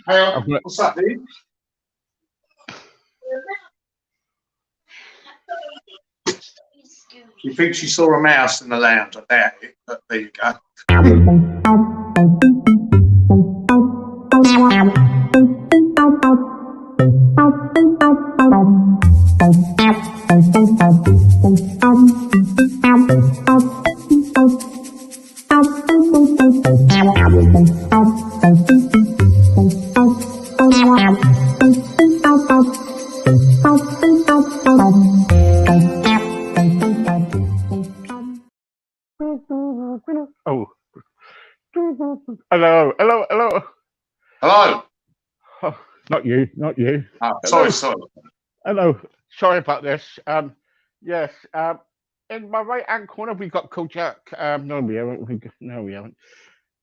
Hang on. What's that, dude? She thinks she saw a mouse in the lounge. I doubt it, but there you go. Oh. Hello. Hello. Oh, not you. Oh, Hello. sorry. Hello. Sorry about this. Yes. In my right hand corner we got Kojak. No, we haven't. No, we haven't.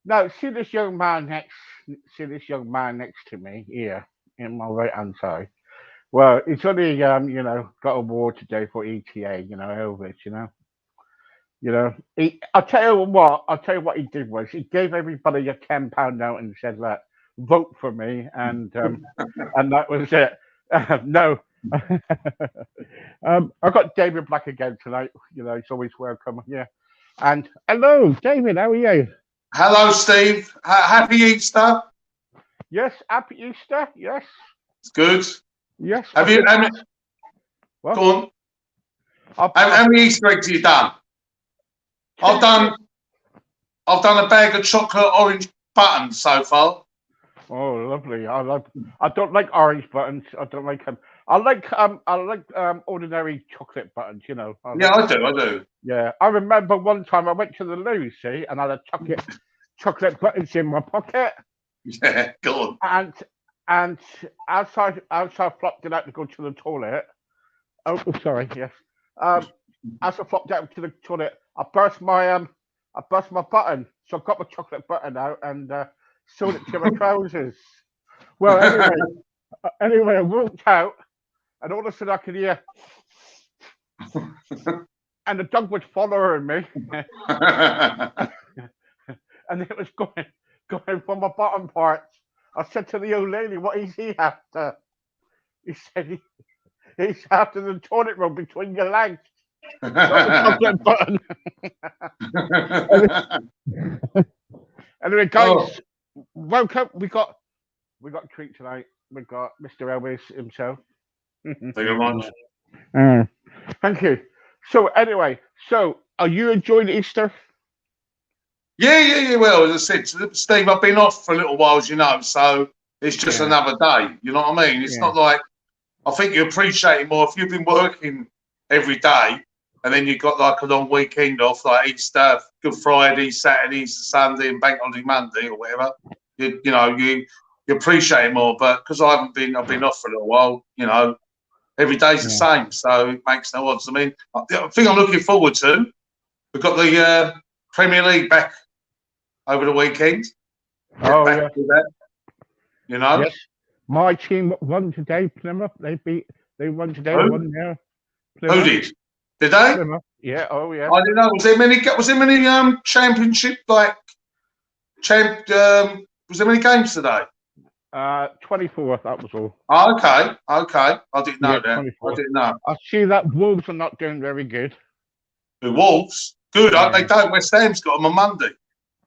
Now, see this young man next. See this young man next to me here in my right hand side. Well, he's only got a award today for ETA. Elvis. I'll tell you what he did was he gave everybody a £10 note and said, "Look, vote for me," and that was it. No, I got David Black again tonight. He's always welcome. Yeah, and hello, David. How are you? Hello, Steve. Happy Easter. Yes, happy Easter. Yes, It's good. yes. Have you? What? Go on. How many Easter eggs have you done? I've done a bag of chocolate orange buttons so far. Oh, lovely! I don't like orange buttons. I don't like them. I like ordinary chocolate buttons. I do. Yeah, I remember one time I went to the loo, see, and I had a chocolate buttons in my pocket. Yeah, go on. And as I flopped it out to go to the toilet. Oh, sorry. Yes. As I flopped out to the toilet, I burst my button, so I got my chocolate button out and sewed it to my trousers. Well, anyway, I walked out, and all of a sudden I could hear, and the dog was following me, and it was going from my bottom parts. I said to the old lady, "What is he after?" He said he's after the toilet roll between your legs. Not the chocolate button. Anyway, guys, welcome. We got a treat tonight. We got Mr. Elvis himself. Thank you very much. Thank you. So anyway, are you enjoying Easter? Yeah. Well, as I said, Steve, I've been off for a little while, as you know, so it's just another day. You know what I mean? It's not like, I think you appreciate it more if you've been working every day and then you've got like a long weekend off, like Easter, Good Friday, Saturday, Sunday, and Bank Holiday Monday or whatever. You appreciate it more. But because I've been off for a little while, every day's the same, so it makes no odds. I mean, the thing I'm looking forward to, we've got the Premier League back over the weekend. Oh, yeah. Yes. My team won today, Plymouth. They won today. Who? Won there. Who did? Did they? Plymouth. Yeah. Oh, yeah. I didn't know. Was there many championship was there many games today? 24. That was all. Oh, okay. I didn't know that. 24. I didn't know. I see that Wolves are not doing very good. The Wolves? Good. They don't. West Ham's got them on Monday.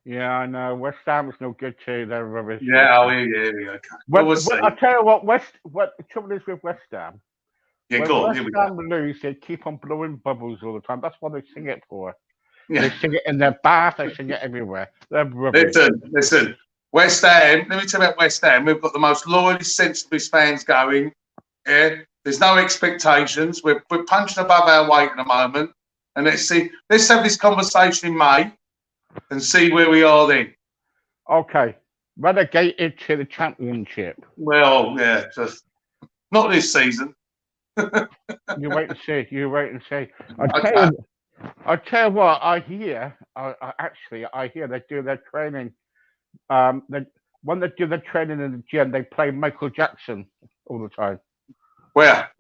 Yeah, I know. West Ham is no good too. They're rubbish. Yeah. Okay. Well, I'll tell you what. What the trouble is with West Ham? Yeah, when go on. West Ham lose, they keep on blowing bubbles all the time. That's what they sing it for. Yeah. They sing it in their bath. They sing it everywhere. They're rubbish. Listen. West Ham. Let me tell you about West Ham. We've got the most loyalist, sensiblest fans going. Yeah. There's no expectations. We're punching above our weight at the moment. And let's have this conversation in May and see where we are then. Okay. Relegated to the Championship. Well, yeah, just not this season. You wait and see. I tell you what, I hear they do their training. When they do their training in the gym, they play Michael Jackson all the time. Where?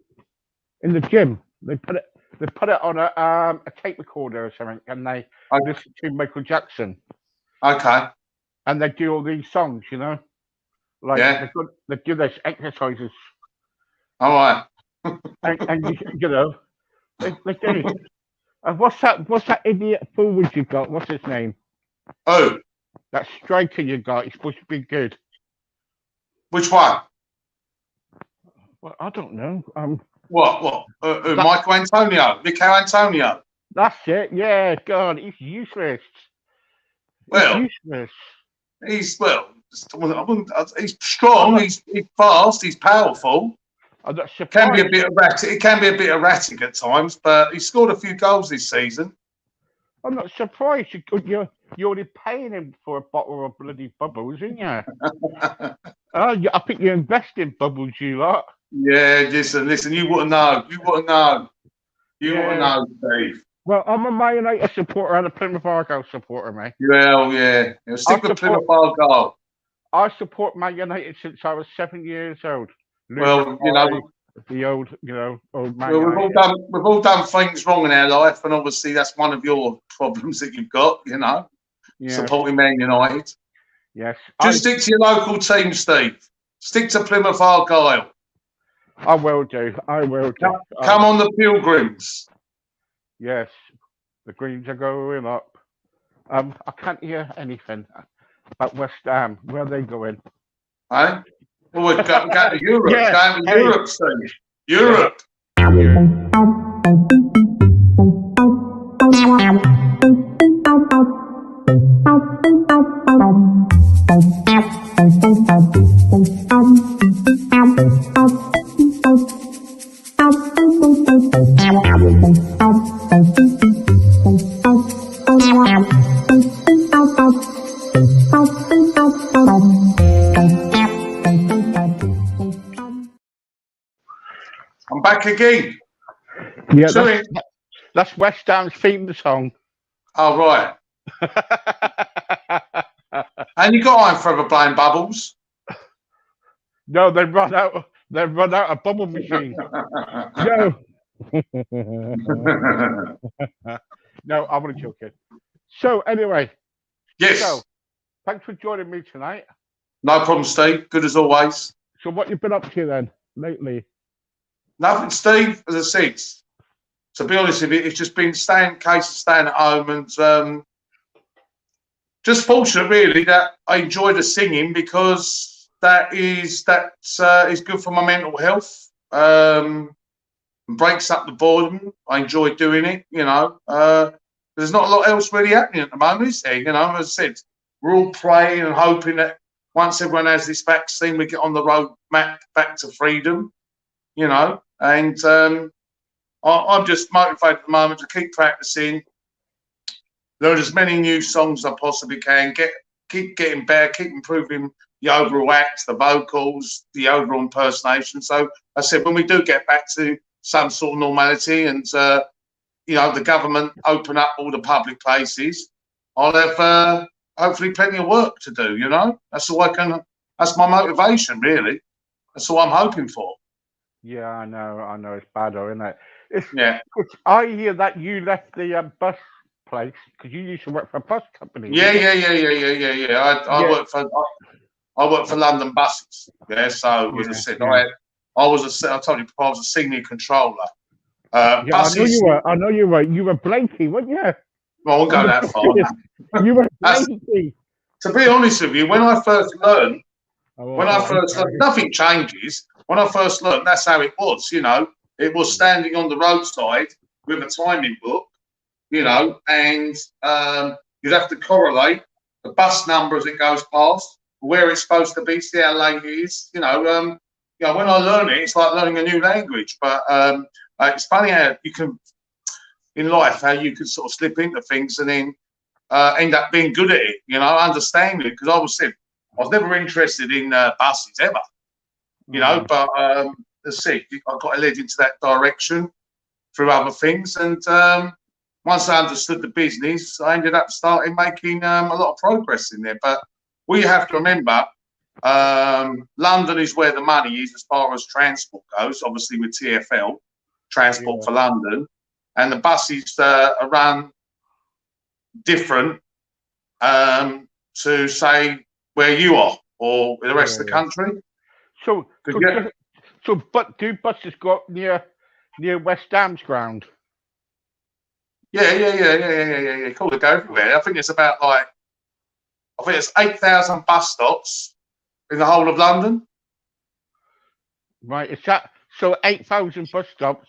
In the gym. They put it on a tape recorder or something, and they listen to Michael Jackson. Okay. And they do all these songs, Like Yeah. they do those exercises, All right. and you know they do. And what's that idiot forward you got? What's his name? Oh, That striker you got. He's supposed to be good. which one? Well, I don't know. What? Michael Antonio, Mikel Antonio. That's it. Yeah, God, he's useless. Well, Useless. he's he's strong. He's fast. He's powerful. I'm not Can be surprised. a bit erratic. It can be a bit erratic at times, but he scored a few goals this season. I'm not surprised. You're only paying him for a bottle of bloody bubbles, aren't you? I think you invest in bubbles, you lot. Yeah, listen. You wouldn't know. You wouldn't know, Steve. Well, I'm a Man United supporter and a Plymouth Argyle supporter, mate. Well, yeah. Stick with Plymouth Argyle. I support Man United since I was 7 years old. Well, the old Man well, United. we've all done things wrong in our life, and obviously that's one of your problems that you've got. Supporting Man United. Yes. Just stick to your local team, Steve. Stick to Plymouth Argyle. I will do. Come on the Pilgrims. Yes, the Greens are going up. I can't hear anything about West Ham. Where are they going? Eh? Well, we're going to Europe. Yeah. Going to Europe, Steve. Europe. I'm back again. Yeah, that's West Ham's theme song. Oh, right. And you got Iron Forever blowing bubbles? No, they run out of bubble machine. No. No, I'm only joking. So anyway. Yes. So, thanks for joining me tonight. No problem, Steve. Good as always. So what you been up to then lately? Nothing, Steve. As I said, to be honest with you, it's just been staying at home and just fortunate really that I enjoy the singing because that is good for my mental health. Breaks up the boredom. I enjoy doing it. There's not a lot else really happening at the moment, is there? As I said, we're all praying and hoping that once everyone has this vaccine, we get on the road back to freedom. And I'm just motivated at the moment to keep practicing, learn as many new songs as I possibly can, keep getting better, keep improving the overall act, the vocals, the overall impersonation. So I said, when we do get back to some sort of normality and, the government open up all the public places, I'll have hopefully plenty of work to do, That's all that's my motivation, really. That's all I'm hoping for. Yeah, I know. It's bad, though, isn't it? Yeah. I hear that you left the bus place because you used to work for a bus company. Yeah. I work for London Buses. Yeah, so as I said, I told you I was a senior controller. Buses, I know you were. You were Blakey, weren't you? I won't go that far. You were Blakey. To be honest with you, when I first learned, nothing changes. When I first learned, that's how it was. It was standing on the roadside with a timing book. And you'd have to correlate the bus number as it goes past, where it's supposed to be, see how late it is. When I learn it, it's like learning a new language. But it's funny how you can, in life, how you can sort of slip into things and then end up being good at it, understanding it. Because I was never interested in buses ever, but as I said, I got led into that direction through other things. And once I understood the business, I ended up starting making a lot of progress in there. But we have to remember, London is where the money is as far as transport goes, obviously with TfL, Transport for London. And the buses are run different to, say, where you are or the rest of the country. So, Yeah. but do buses go up near West Ham's ground? Yeah. Cool, they go everywhere. I think it's about like, I think it's 8,000 bus stops in the whole of London. Right, is that so? 8,000 bus stops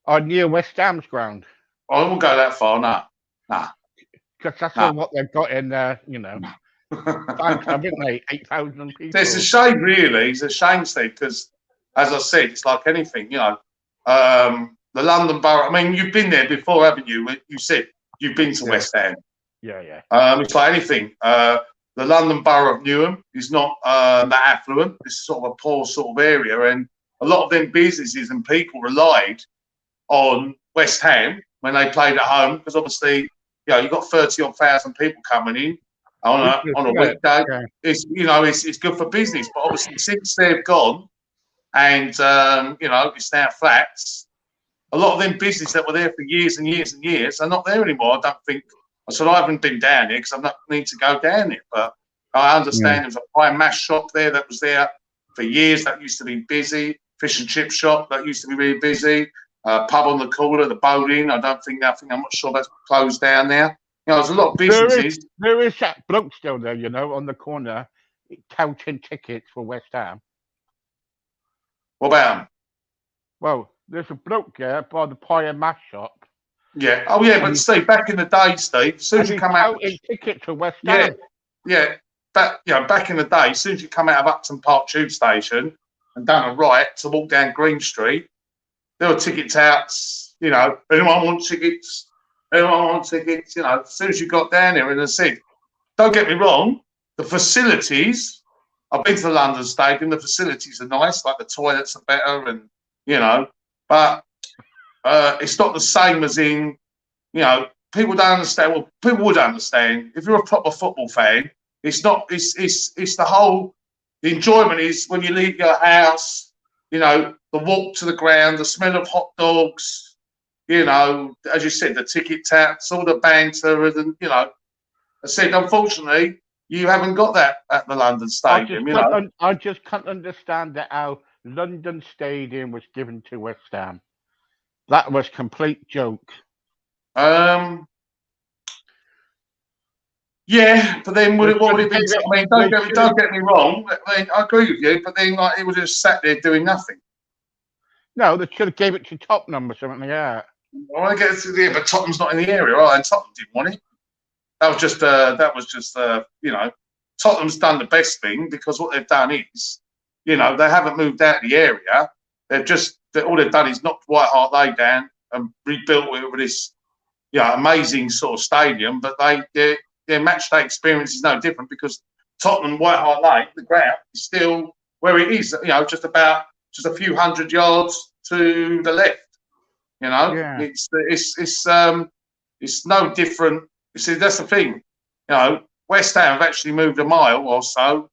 are near West Ham's ground. I won't go that far, nah. Because that's all what they've got in there, you know. Thanks, haven't they? 8,000 people. It's a shame, really. It's a shame, Steve, because, as I said, it's like anything, you know. The London Borough, I mean, you've been there before, haven't you? You said you've been to West Ham. Yeah. It's like anything. The London Borough of Newham is not that affluent. It's sort of a poor sort of area. And a lot of them businesses and people relied on West Ham when they played at home, because obviously, you know, you've got 30-odd thousand people coming in on a weekday. Yeah. It's good for business. But obviously, since they've gone and, it's now flats, a lot of them businesses that were there for years and years and years are not there anymore. I don't think. So I haven't been down here because I don't need to go down here. But I understand there was a pie and mash shop there that was there for years that used to be busy. Fish and chip shop that used to be really busy. Pub on the corner, the bowling. I'm not sure that's closed down now. You know, there's a lot of businesses. There is that bloke still there, you know, on the corner, touting tickets for West Ham. What about him? Well, there's a bloke there by the pie and mash shop. Yeah. Oh, yeah. But Steve, back in the day, Steve, as soon as you come out, tickets for West Ham. Yeah. Back in the day, as soon as you come out of Upton Park Tube Station and down a right to walk down Green Street, there were ticket touts. You know, anyone want tickets? Anyone want tickets? You know, as soon as you got down there, and I said, don't get me wrong, the facilities. I've been to the London Stadium. The facilities are nice, like the toilets are better, and you know, but it's not the same as in, you know, people don't understand. Well, people would understand if you're a proper football fan. It's not. It's the whole. The enjoyment is when you leave your house. You know, the walk to the ground, the smell of hot dogs. You know, as you said, the ticket taps, all the banter, and you know. I said, unfortunately, you haven't got that at the London Stadium. I just can't understand that how London Stadium was given to West Ham. That was complete joke. Yeah, but then what would it be? I mean, don't get me wrong. I mean, I agree with you, but then like it was just sat there doing nothing. No, they should have gave it to Tottenham or something like that. I get to the but Tottenham's not in the area, right? And Tottenham didn't want it. That was just you know, Tottenham's done the best thing because what they've done is, you know, they haven't moved out of the area. All they've done is knocked White Hart Lane down and rebuilt it with this, you know, amazing sort of stadium. But their match day experience is no different because Tottenham White Hart Lane, the ground is still where it is. You know, just a few hundred yards to the left. You know, it's no different. You see, that's the thing. You know, West Ham have actually moved a mile or so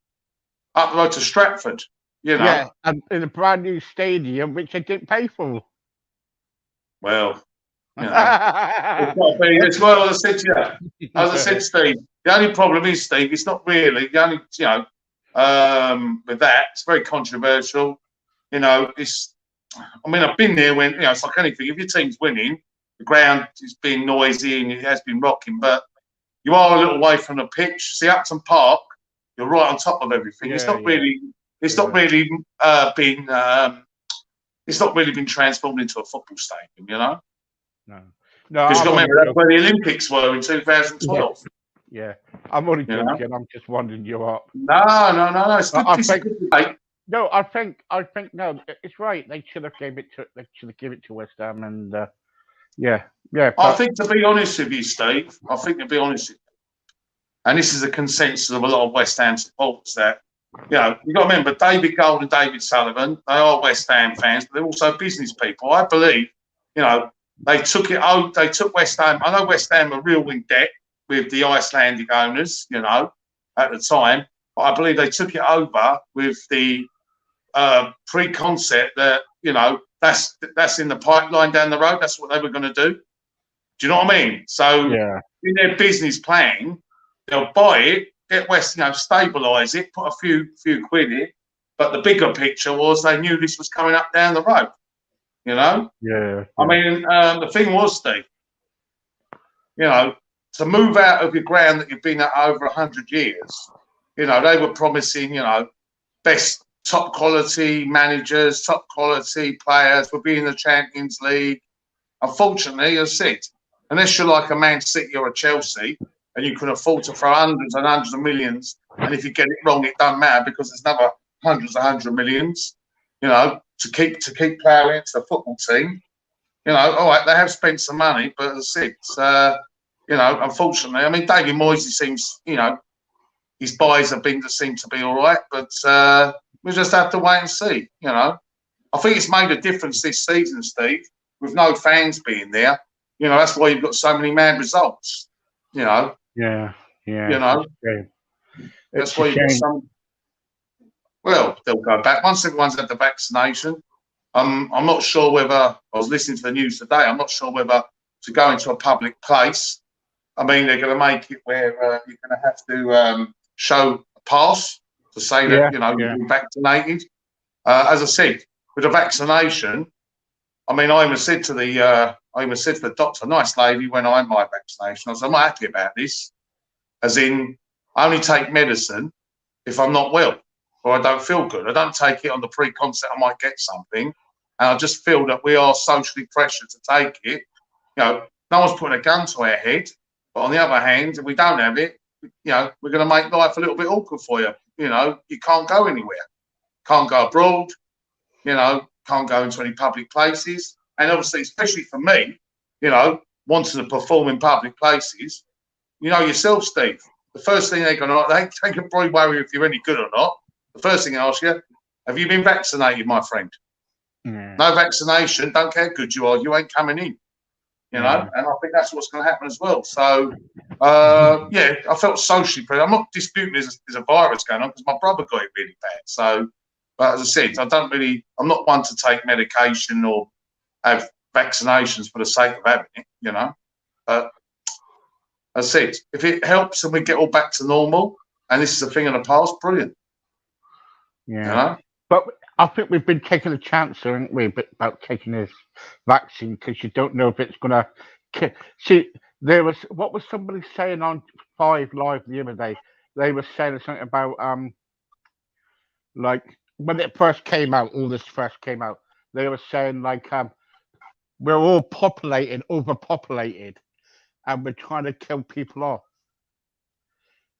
up the road to Stratford. You know, yeah, and in a brand new stadium which they didn't pay for. Well, you know, it's well, as I said to you, as I said, Steve. The only problem is, Steve, it's not really the only. You know, with that, it's very controversial. You know, I mean, I've been there when, you know, it's like anything. If your team's winning, the ground is being noisy and it has been rocking, but you are a little way from the pitch. See, Upton Park, you're right on top of everything. It's not really been transformed into a football stadium, you know? No. Because you've got to remember that's where the Olympics were in 2012. Yeah. I'm only joking. I'm just winding you up. No. It's good debate. No, I think no, it's right. They should have given it to West Ham, and yeah. I think, to be honest with you, Steve, and this is a consensus of a lot of West Ham supporters, that, you know, you've got to remember David Gold and David Sullivan, they are West Ham fans, but they're also business people. I believe, you know, they took West Ham. I know West Ham are real in debt with the Icelandic owners, you know, at the time, but I believe they took it over with the pre-concept that, you know, that's in the pipeline down the road. That's what they were going to do. Do you know what I mean? So in their business plan, they'll buy it get West, stabilise it, put a few quid in. But the bigger picture was they knew this was coming up down the road. Yeah. I mean, the thing was, Steve, to move out of your ground that you've been at over 100 years, they were promising, best top quality managers, top quality players, would be in the Champions League. Unfortunately, as I said, unless you're like a Man City or a Chelsea and you can afford to throw hundreds and hundreds of millions, and if you get it wrong, it doesn't matter because there's another hundred millions, to keep playing into the football team. All right, they have spent some money, but as I said, unfortunately, I mean, David Moyes, seems, his buys seem to be all right, but we'll just have to wait and see. I think it's made a difference this season, Steve, with no fans being there. That's why you've got so many mad results. Yeah. That's why you've got some. Well, they'll go back once everyone's had the vaccination. I'm not sure whether I was listening to the news today. I'm not sure whether to go into a public place. I mean, they're going to make it where you're going to have to show a pass to say that you've been vaccinated. As I said, with the vaccination, I mean, I even said to the doctor, nice lady, when I had my vaccination, I said, I'm not happy about this. As in, I only take medicine if I'm not well or I don't feel good. I don't take it on the pre-concept I might get something. And I just feel that we are socially pressured to take it. No one's putting a gun to our head. But on the other hand, if we don't have it, we're going to make life a little bit awkward for you. You can't go anywhere. Can't go abroad. Can't go into any public places. And obviously, especially for me, wanting to perform in public places, yourself, Steve, the first thing they can probably worry if you're any good or not. The first thing I ask you, have you been vaccinated, my friend? No vaccination, don't care how good you are, you ain't coming in. And I think that's what's going to happen as well. So, I felt socially pressured. I'm not disputing there's a virus going on because my brother got it really bad. So, but as I said, I'm not one to take medication or have vaccinations for the sake of having it, But as I said, if it helps and we get all back to normal, and this is a thing of the past, brilliant. Yeah. But I think we've been taking a chance, haven't we, about taking this vaccine because you don't know if it's going to. See, what was somebody saying on 5 Live the other day? They were saying something about like when it first came out, all this first came out. They were saying like we're all overpopulated, and we're trying to kill people off.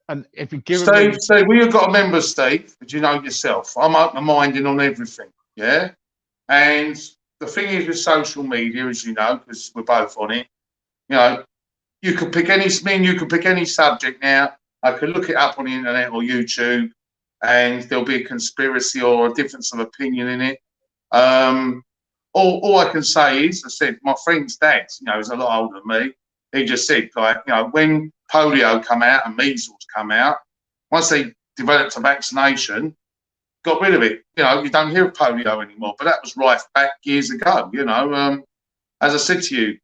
And if you give Steve, we've got a member, Steve, but you know yourself, I'm open-minded on everything, yeah? And the thing is with social media, as you know, because we're both on it, you can pick any subject now. I could look it up on the internet or YouTube, and there'll be a conspiracy or a difference of opinion in it. All I can say is, I said, my friend's dad, he's a lot older than me. He just said, when polio come out and measles come out, once they developed a vaccination, got rid of it. You don't hear of polio anymore, but that was right back years ago. As I said to you,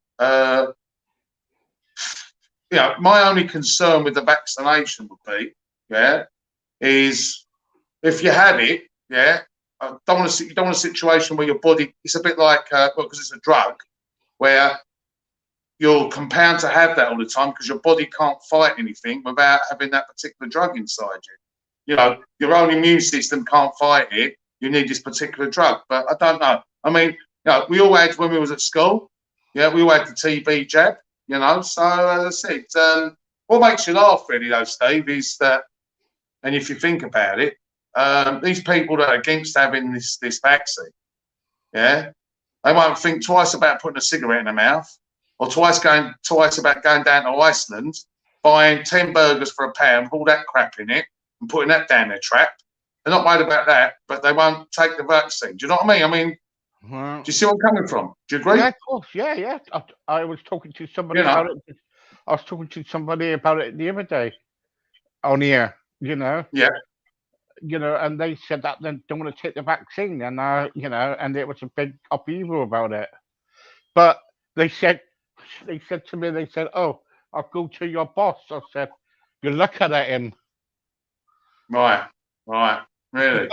my only concern with the vaccination would be, is if you have it, you don't want a situation where your body. It's a bit like because it's a drug, where you're compound to have that all the time because your body can't fight anything without having that particular drug inside you. Your own immune system can't fight it. You need this particular drug. But I don't know. I mean, we all had when we was at school. We all had the TB jab. So as I said, what makes you laugh really, though, Steve, is that, and if you think about it, these people that are against having this vaccine, they won't think twice about putting a cigarette in their mouth. Or twice about going down to Iceland, buying 10 burgers for £1 with all that crap in it and putting that down their trap. They're not worried about that, but they won't take the vaccine. Do you know what I mean? Do you see where I'm coming from? Do you agree? Yeah, of course. Yeah. I was talking to somebody about it. I was talking to somebody about it the other day on here, Yeah. And they said that they don't want to take the vaccine, and and it was a big upheaval about it. But they said to me, oh, I'll go to your boss. I said, you're looking at him. Right. Really?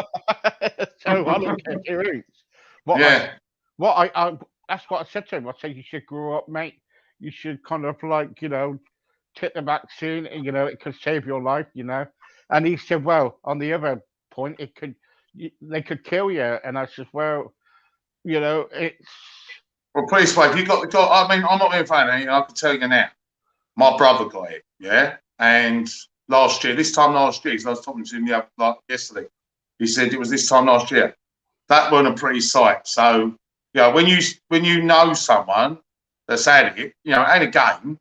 So I don't care who eats. What Yeah. I that's what I said to him. I said you should grow up, mate. You should kind of like, take the vaccine and it could save your life, And he said, well, on the other point, they could kill you. And I said, well, it's Well, put it this way, if you got, I mean, I'm not being funny. I can tell you now. My brother got it, yeah, and this time last year, so I was talking to him like yesterday. He said it was this time last year. That wasn't a pretty sight. So, when you know someone that's had it, and again,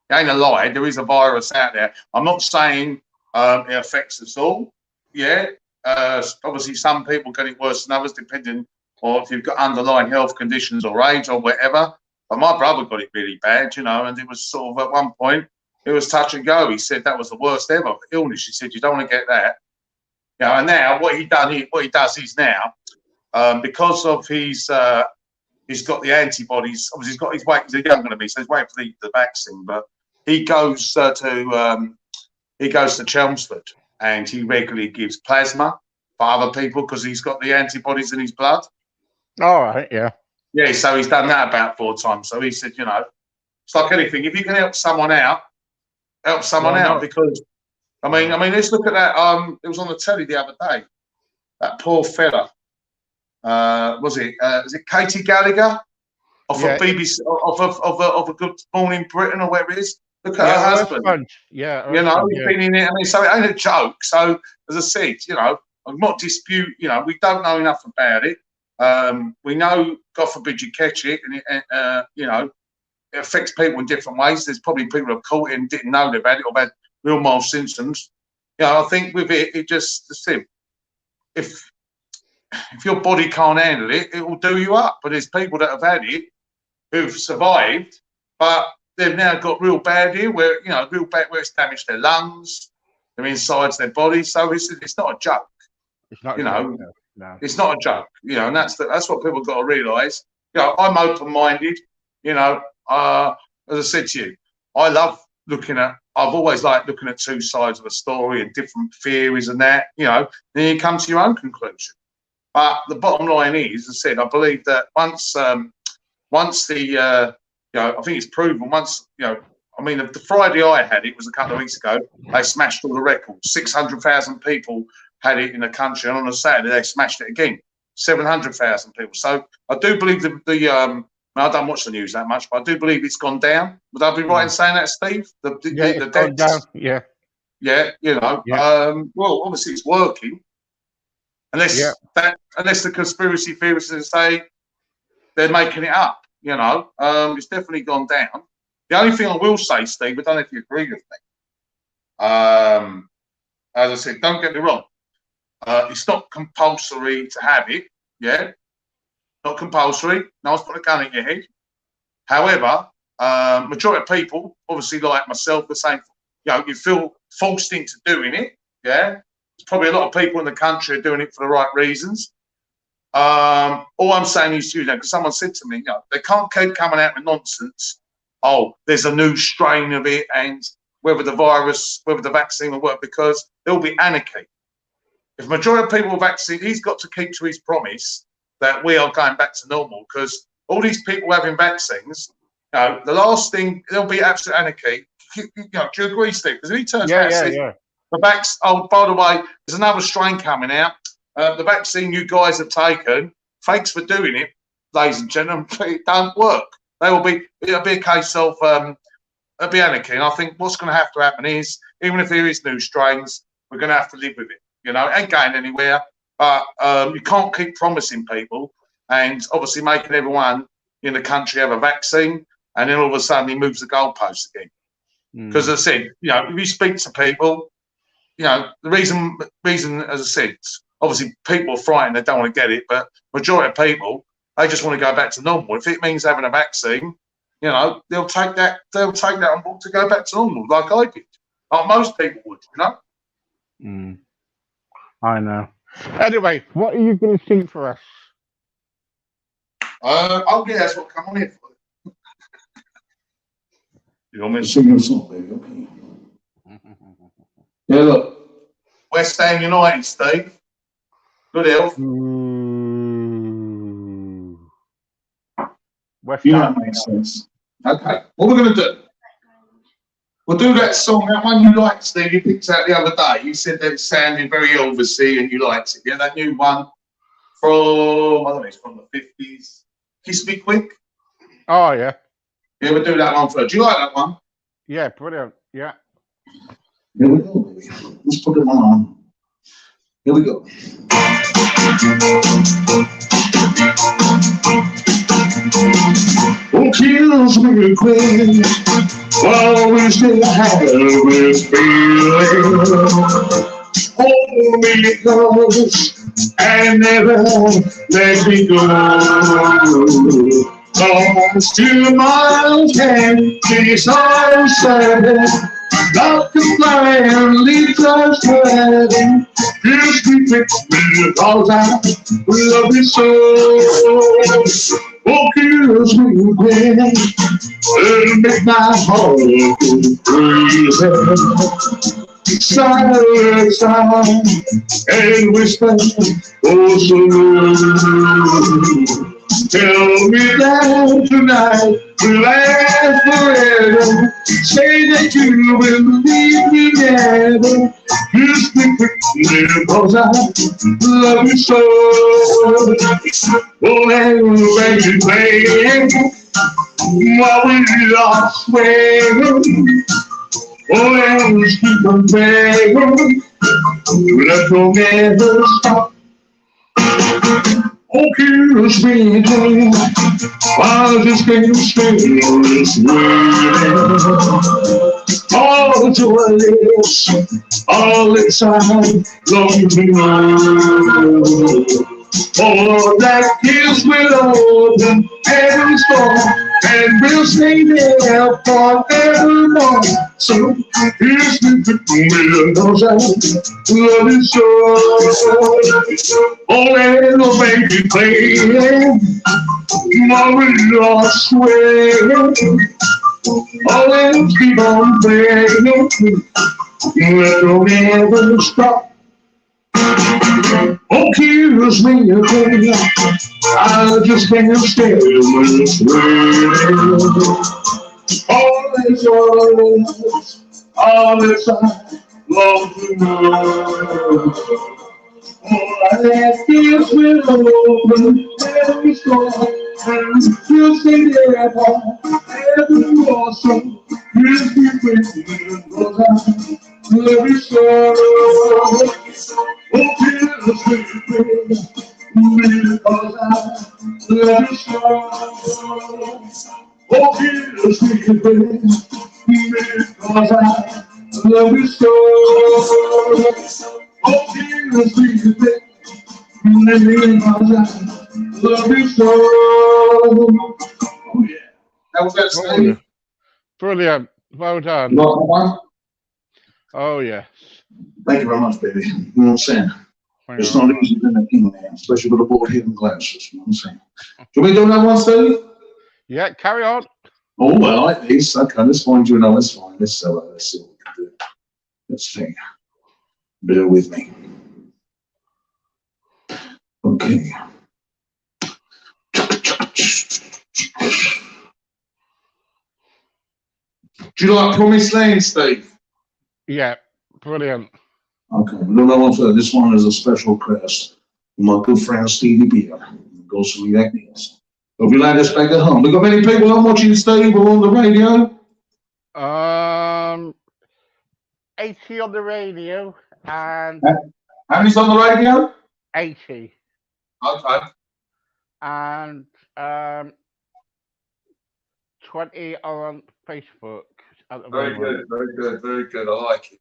it ain't a lie. There is a virus out there. I'm not saying it affects us all. Yeah, obviously some people get it worse than others, depending on if you've got underlying health conditions or age or whatever. But my brother got it really bad, and it was sort of at one point it was touch and go. He said that was the worst ever illness. He said you don't want to get that. And now what he does is now, because of he's got the antibodies. Obviously, he's younger than me, so he's waiting for the vaccine. But he goes to Chelmsford and he regularly gives plasma for other people because he's got the antibodies in his blood. All right, yeah. Yeah, so he's done that about 4 times. So he said, it's like anything. If you can help someone out, because I mean, let's look at that. It was on the telly the other day. That poor fella. Was it Katie Gallagher off of BBC of a Good Morning Britain or wherever it is? Look at her husband. He's been in it. I mean, so it ain't a joke. So as I said, I'm not dispute. We don't know enough about it. We know, God forbid, you catch it, and it affects people in different ways. There's probably people who have caught it and didn't know they've had it or had real mild symptoms. I think with it just if your body can't handle it, it will do you up. But there's people that have had it who've survived, but they've now got real bad here, where it's damaged their lungs, their insides, their body. So it's not a joke. It's not. No. It's not a joke. And that's what people got to realise. I'm open-minded. As I said to you, I've always liked looking at 2 sides of a story and different theories and that. Then you come to your own conclusion. But the bottom line is, as I said, I believe that once the I think it's proven once, the Friday I had it was a couple of weeks ago. They smashed all the records. 600,000 people had it in the country, and on a Saturday they smashed it again. 700,000 people. So I do believe I don't watch the news that much, but I do believe it's gone down. Would I be right in saying that, Steve? The gone down. Yeah. Yeah. Well, obviously it's working. Unless the conspiracy theorists say they're making it up. It's definitely gone down. The only thing I will say, Steve, I don't know if you agree with me. As I said, don't get me wrong. It's not compulsory to have it. Yeah, not compulsory. No one's put a gun in your head. However, majority of people, obviously like myself, the same. You feel forced into doing it. Yeah, there's probably a lot of people in the country are doing it for the right reasons. All I'm saying is, because someone said to me, they can't keep coming out with nonsense. Oh, there's a new strain of it, and whether the vaccine will work, because there'll be anarchy. If majority of people are vaccinated, he's got to keep to his promise that we are going back to normal, because all these people having vaccines, the last thing, there'll be absolute anarchy. Do you agree, Steve? Because if he turns out and says, oh, by the way, there's another strain coming out. The vaccine you guys have taken, thanks for doing it, ladies and gentlemen, it don't work. It'll be a case of it'll be anarchy. And I think what's going to have to happen is, even if there is new strains, we're going to have to live with it. It ain't going anywhere. But you can't keep promising people and obviously making everyone in the country have a vaccine, and then all of a sudden he moves the goalposts again. Because as I said, if you speak to people, the reason, as I said, obviously people are frightened, they don't want to get it, but majority of people, they just want to go back to normal. If it means having a vaccine, they'll take that on board to go back to normal, like I did, like most people would, I know. Anyway, what are you going to sing for us? That's what come on here for. You want me to sing a song, baby? Okay. Yeah, look. West Ham United, Steve. Good health. West You know Ham. that makes sense. Okay. What we're going to do? We'll do that song, that one you liked, Steve. You picked out the other day. You said that it sounded very Elvisy and you liked it. Yeah, that new one from, I don't know, it's from the 50s. Kiss Me Quick. Oh, yeah. Yeah, we'll do that one first. Do you like that one? Yeah, brilliant. Yeah. Here we go, baby. Let's put it on. Here we go. Oh, kills me quick while we still have this feeling. Hold me close and never let me go. Cause 2 miles can be so sad. Love can fly and lead us heaven. Just be with me because I love you so. Oh, kiss me again and make my heart go crazy. Silent sound and whisper, oh so low. Tell me that tonight will last forever. Say that you will leave me never. Kiss me quickly because I love you so. Oh, baby, baby, while we are swearing. Oh, let's keep on begging. Let's go never stop. Oh, kiss me again. I just can't stay this way. All to our lips, all inside, long to know. Oh, that kiss will open heaven's door, and we'll stay there forevermore. So kiss me because I love you so. Oh, little baby, baby, while we are sweating. Oh, let's keep on begging. We'll never stop. Oh, kiss me again. I just can't stay this way. All is yours, all is I long to know. Oh, that kiss will open every storm, and you'll stay there every more. So kiss me quickly, because I love you so. Oh, kiss me quickly, because I love you so. Oh, kiss me quickly, because I love you so. Oh, kiss me quickly, because I love you so. Oh, yeah. That was that, Steve. Brilliant. Well done. You like that one? Oh, yes. Thank you very much, baby. You know what I'm saying? It's not easy being a king, man, especially with a board head and glasses. You know what I'm saying? Should we do another one, Steve? Yeah, carry on. Oh, I like these. Okay, let's find you another. Let's find this. Let's see what we can do. Let's see. Bear with me. Okay. Do you like Promised Land, Steve? Yeah, brilliant. Okay, no, no, no, this one is a special request from my good friend Stevie Beer. It goes to me like this. Hope you like this back at home. We got many people on watching Steve or on the radio? 80 on the radio and How many's on the radio? 80. Okay. And 20 are on Facebook at the Very moment. good, very good, very good. I like it.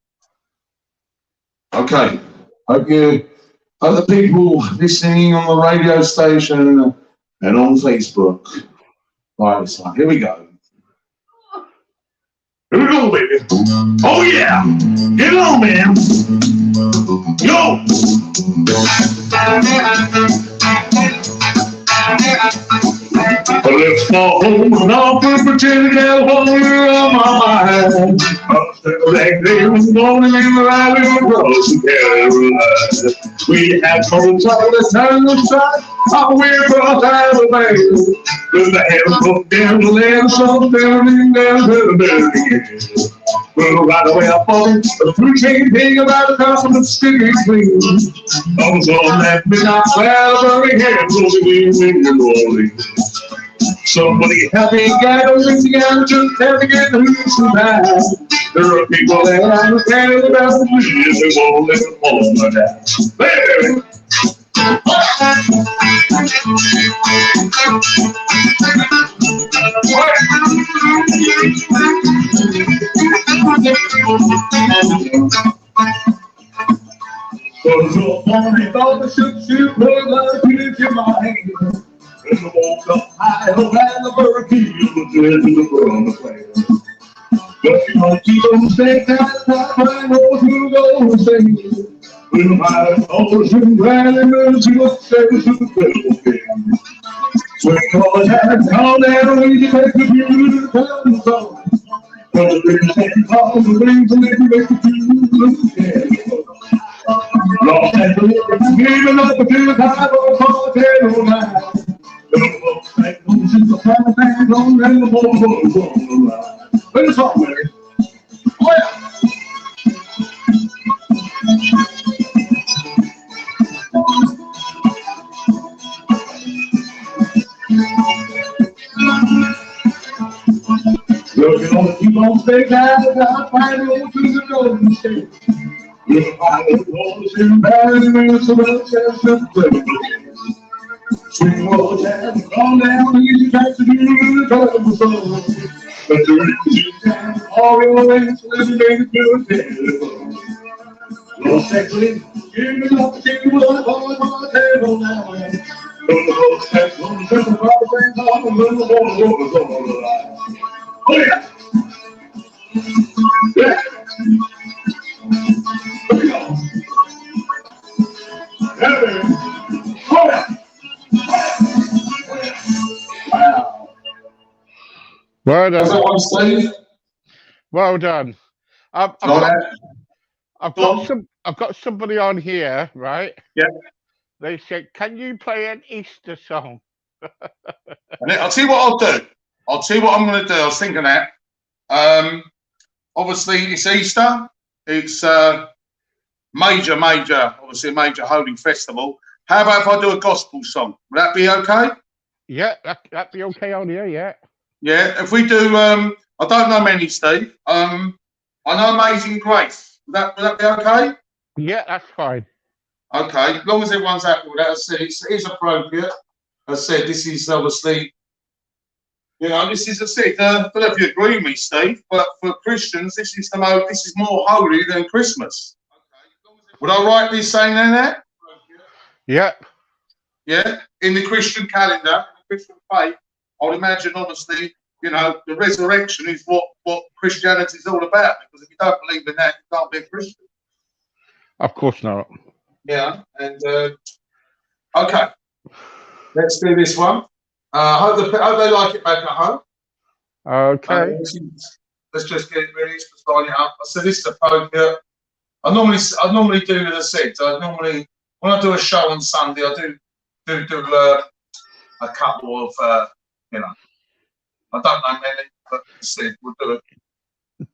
Okay. Hope you, other people listening on the radio station and on Facebook. Right, so here we go. Here we go, baby. Oh yeah. Get on, man. Yo. Let's go home and I'll pretend California on my mind. That day was morning in the valley of Rose Carolina. We had folks on the time of sight, how we brought Alabama. With the hand put down the land, so down and down to the building. Well, right away I thought the fruit chain thing about the top of the sticky swing. I was on that midnight Salisbury hand, so we in New Orleans. Somebody happy gathers together to navigate the who's and dies. There are people that are carrying the best of me, and they won't let them fall my down. Baby! So morning thought the shoot was like it in my hand. And I woke up high and the hurricane was dead to the ground of land. But you don't keep on staying that time, I know who's going to say. When my thoughts and granted to the service of the federal king. When all the time down there, we take the view to the town song. But the big thing calls the wings and they make the view. Lost and leaving up to the time of the hotel night. The folks like those in the family band on and the boys on the line. Let us all, Mary. Oh, yeah. Looking on the people on stage, I find those to the golden state. Looking by the doors in Barry, minutes of the chest and play. Swing all the time, on down, easy tracks to do the trouble song. But the rich time, all your ways, let's make it do it. Lost that place, give me up, take you up on my table now. From the whole step, from the proper things on the little water on the line. Oh, yeah. Yeah. Here we go. Hey. Oh, yeah. Wow. Well done. That's what I'm saying. Well done. I've got somebody on here, right? Yeah. They said, "Can you play an Easter song?" I'll tell you what I'll do. I'll tell you what I'm going to do. I was thinking that. Obviously, it's Easter. It's major, obviously a major holy festival. How about if I do a gospel song? Would that be okay? Yeah, that'd be okay on here, yeah. Yeah, if we do, I don't know many, Steve. I know Amazing Grace. Would that be okay? Yeah, that's fine. Okay, as long as everyone's happy with that. As I said, it is appropriate. As I said, this is obviously, you know, this is, as I said, I don't know if you agree with me, Steve, but for Christians, this is more holy than Christmas. Would I rightly saying that? Yeah. Yeah, in the Christian calendar, the Christian faith, I would imagine, obviously, you know, the resurrection is what Christianity is all about. Because if you don't believe in that, you can't be a Christian. Of course not. Yeah, and okay, let's do this one. Hope they like it back at home. Okay. Let's just get it ready to sign it up. So this is a poker. I normally do, as I said, when I do a show on Sunday, I do a couple of you know, I don't know many, but as I said, we'll do it.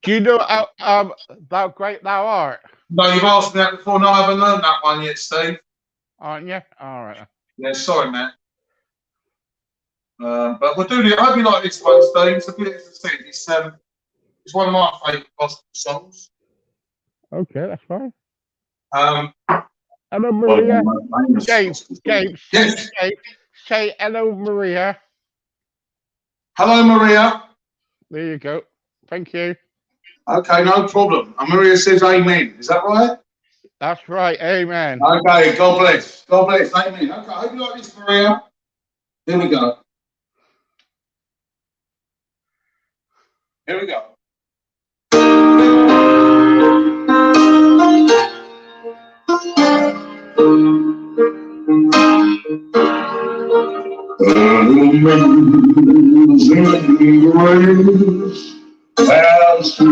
Do you know how great thou art? No, you've asked me that before. No, I haven't learned that one yet, Steve. Aren't you? All right. Yeah, sorry, man. But we'll do it. I hope you like this one, Steve. It's a bit, as I said, it's one of my favourite gospel songs. Okay, that's fine. Hello, Maria. Gabe, say hello, Maria. Hello, Maria. There you go. Thank you. Okay, no problem. And Maria says amen. Is that right? That's right. Amen. Okay, God bless. God bless. Amen. Okay, I hope you like this, Maria. Here we go. Here we go. moons and grace as to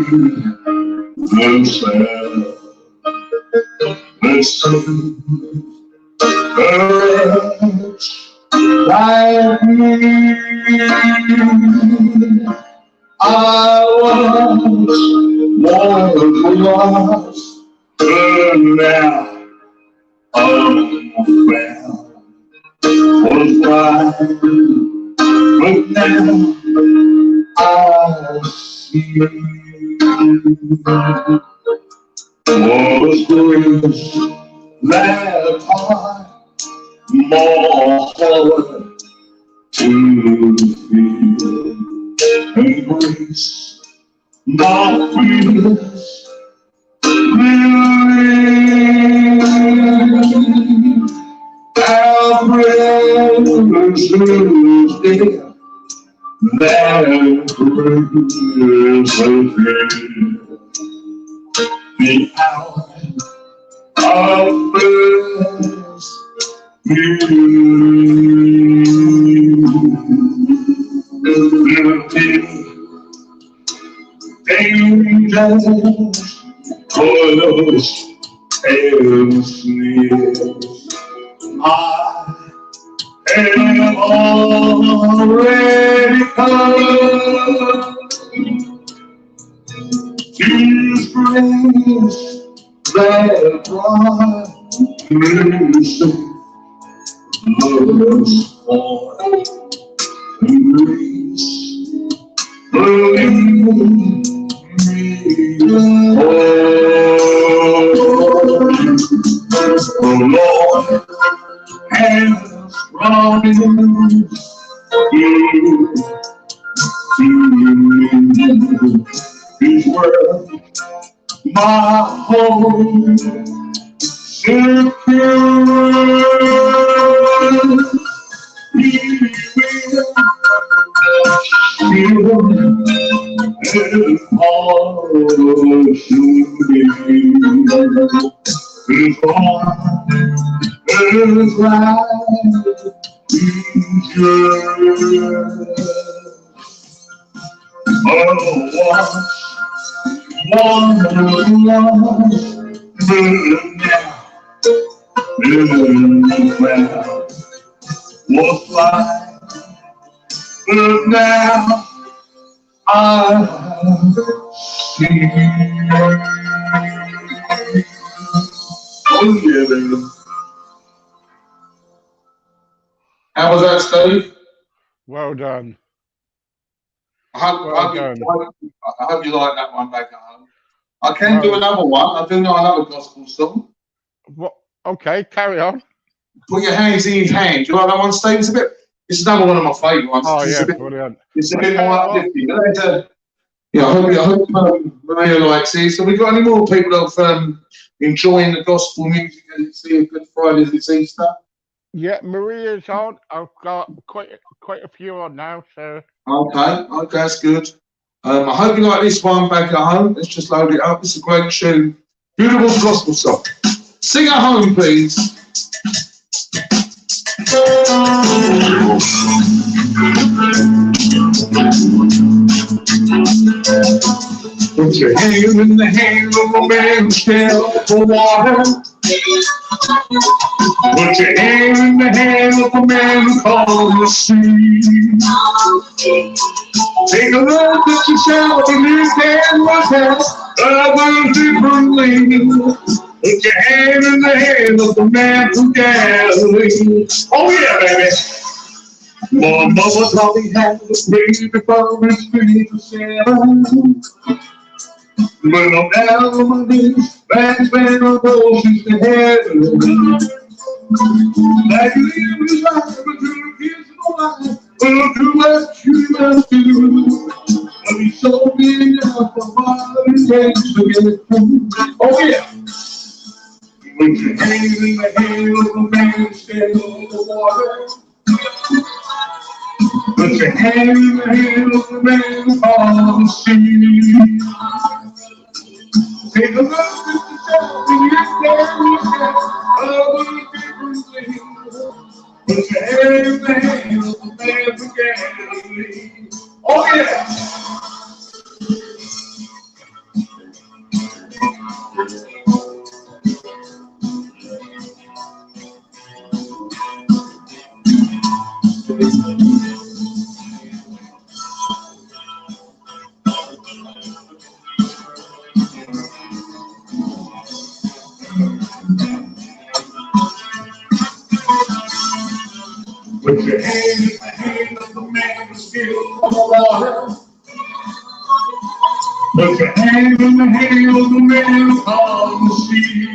the sun. Listen, birds like me. I was lost, but now I'm found. Was blind, but now I see. Was grace that hard, more hard to feel, and grace not feels relief. Our prayers is there, that grace is there. The hour of praise angels, close and sneers. I am already come to praise that brought mercy, love's born, and grace, believe me, the Lord has promised you His word, my home secure. He will shield and portion me. His arm is right, one, was like, but now I see. Oh yeah, baby. How was that, Steve? Well done. I hope you like that one back at home. I can do another one. I do know another gospel song. What? Okay, carry on. Put your hands in his hand. Do you like that one, Steve? It's another one of my favourite ones. Oh yeah, brilliant. It's a bit more uplifting. Yeah, I hope Maria likes it. So we got any more people of enjoying the gospel music as it's here Good Friday as it's Easter? Yeah, Maria's on. I've got quite a few on now, so. Okay, that's good. I hope you like this one back at home. Let's just load it up. It's a great tune. Beautiful gospel song. Sing at home, please. Put your hand in the hand of a man who's scared for water. Put your hand in the hand of a man who calls the sea. Take a look at yourself and you can look at others differently. Put your hand in the hand of the man from Galilee. Oh yeah, baby. My mama taught me how to pray before it's 3 to 7. But I'm down on my knees, back's been on roses to heaven. Like living his life until the kids know life. Will do what you must do. But he's so big enough for my days to get through. Oh yeah. Put your hand in the hand of a man standing on the water. Put your hand in the hand of a man on the sea. Take a look at yourself and you can look at other different things. Put your hand in the hand of a man Galilee. Oh yeah. Put your hand in the hand of the man who's still on the water. Put your hand in the hand of the man on the sea.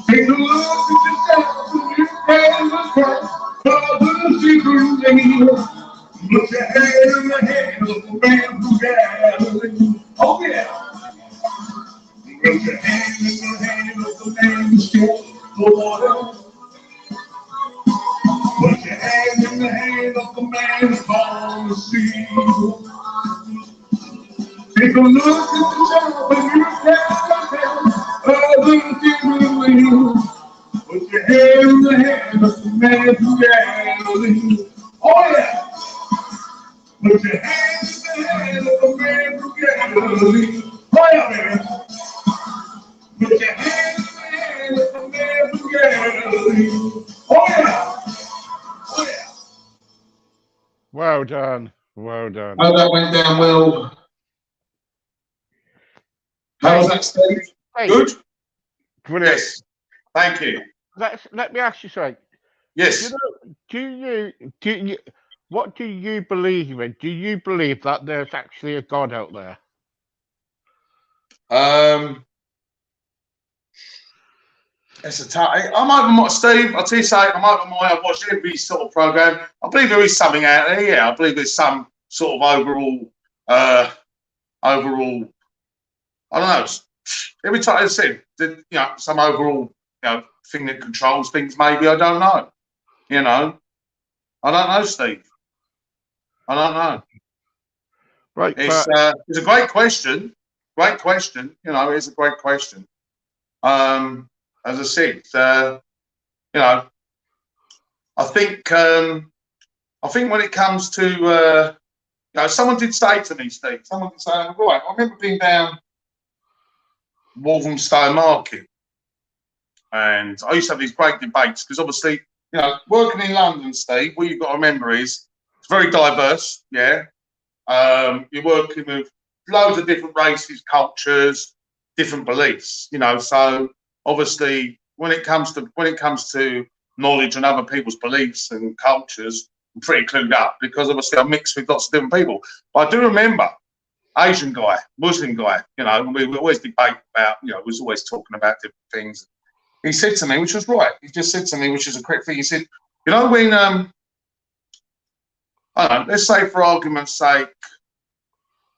Take a look at yourself and your friends across the secret lane. Put your hand in the hand of the man who's Galilee. Oh yeah. Put your hand in the hand of the man who's still on the water. Put your hand in the hand of the man on the sea. Take a look at yourself and you can put your hand in the hand of the man who Galilee. Oh yeah. Put your hand in the hand of the man who Galilee. Oh yeah, baby. Put your hand in the hand of the man who Galilee. Oh yeah. Oh yeah. Well done. Well done. Oh, that went down well. How was that, Steve? Hey, Good? brilliant. Yes. Thank you. Let me ask you something. Yes. What do you believe in? Do you believe that there's actually a God out there? It's a tough. I'm open minded, Steve. I'll tell you something. I'm open minded. I've watched every sort of program. I believe there is something out there. Yeah, I believe there's some sort of overall. I don't know. Every time I said, some overall, thing that controls things. Maybe I don't know. I don't know, Steve. I don't know. Right. It's a great question. Great question. It's a great question. As I said, I think when it comes to, someone did say to me, Steve, someone did say, right, I remember being down Walthamstow Market, and I used to have these great debates because obviously, working in London, Steve, what you've got to remember is it's very diverse, yeah. You're working with loads of different races, cultures, different beliefs, so obviously when it comes to knowledge and other people's beliefs and cultures, I'm pretty clued up because obviously I'm mixed with lots of different people. But I do remember Asian guy, Muslim guy, we always debate about, we was always talking about different things. He said to me, which was right, he just said to me, which is a correct thing, he said, when, I don't know, let's say for argument's sake,